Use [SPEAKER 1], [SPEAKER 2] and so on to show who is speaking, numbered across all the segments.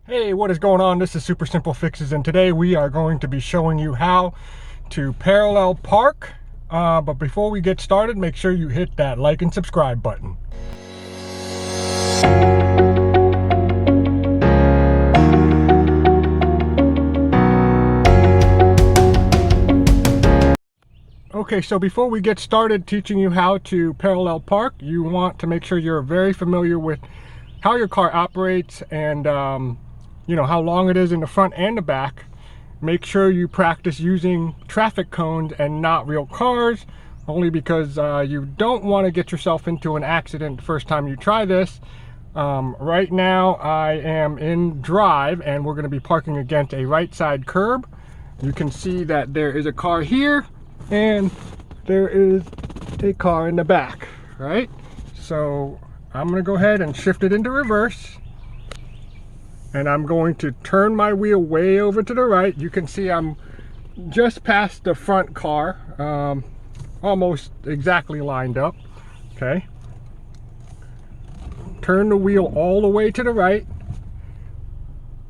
[SPEAKER 1] Hey, what is going on? This is Super Simple Fixes, and today we are going to be showing you how to parallel park. But before we get started, make sure you hit that like and subscribe button. Okay, so before we get started teaching you how to parallel park, you want to make sure you're very familiar with how your car operates and you know how long it is in the front and the back. Make sure you practice using traffic cones and not real cars, only because you don't want to get yourself into an accident the first time you try this. Right now I am in drive and we're going to be parking against a right side curb. You can see that there is a car here and there is a car in the back, right? So I'm going to go ahead and shift it into reverse. And I'm going to turn my wheel way over to the right. You can see I'm just past the front car, almost exactly lined up. Okay. Turn the wheel all the way to the right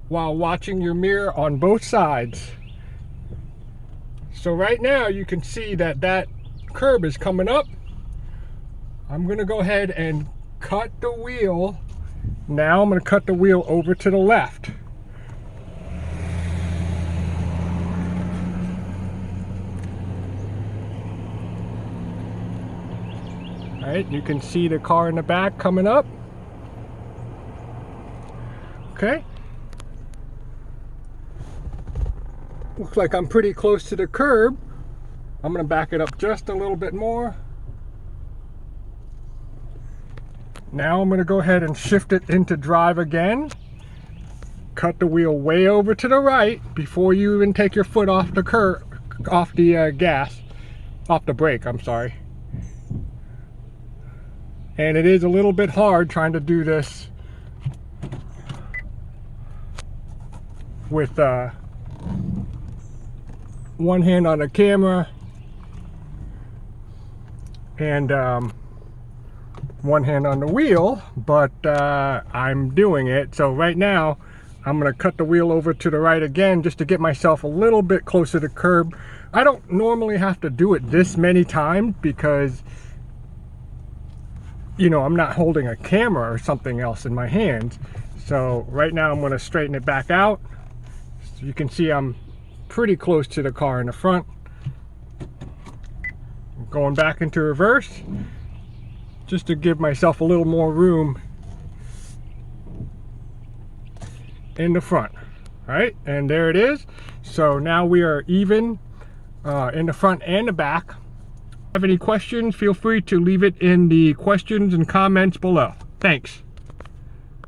[SPEAKER 1] while watching your mirror on both sides. So right now you can see that that curb is coming up. I'm going to go ahead and cut the wheel. Now I'm going to cut the wheel over to the left. All right, you can see the car in the back coming up. Okay. Looks like I'm pretty close to the curb. I'm going to back it up just a little bit more. Now I'm going to go ahead and shift it into drive again. Cut the wheel way over to the right before you even take your foot off the off the brake, I'm sorry. And it is a little bit hard trying to do this with one hand on the camera and one hand on the wheel, but I'm doing it. So right now I'm going to cut the wheel over to the right again just to get myself a little bit closer to the curb. I don't normally have to do it this many times because, you know, I'm not holding a camera or something else in my hands. So right now I'm going to straighten it back out. So you can see I'm pretty close to the car in the front. I'm going back into reverse, just to give myself a little more room in the front. All right, and there it is. So now we are even in the front and the back. If you have any questions, feel free to leave it in the questions and comments below. Thanks.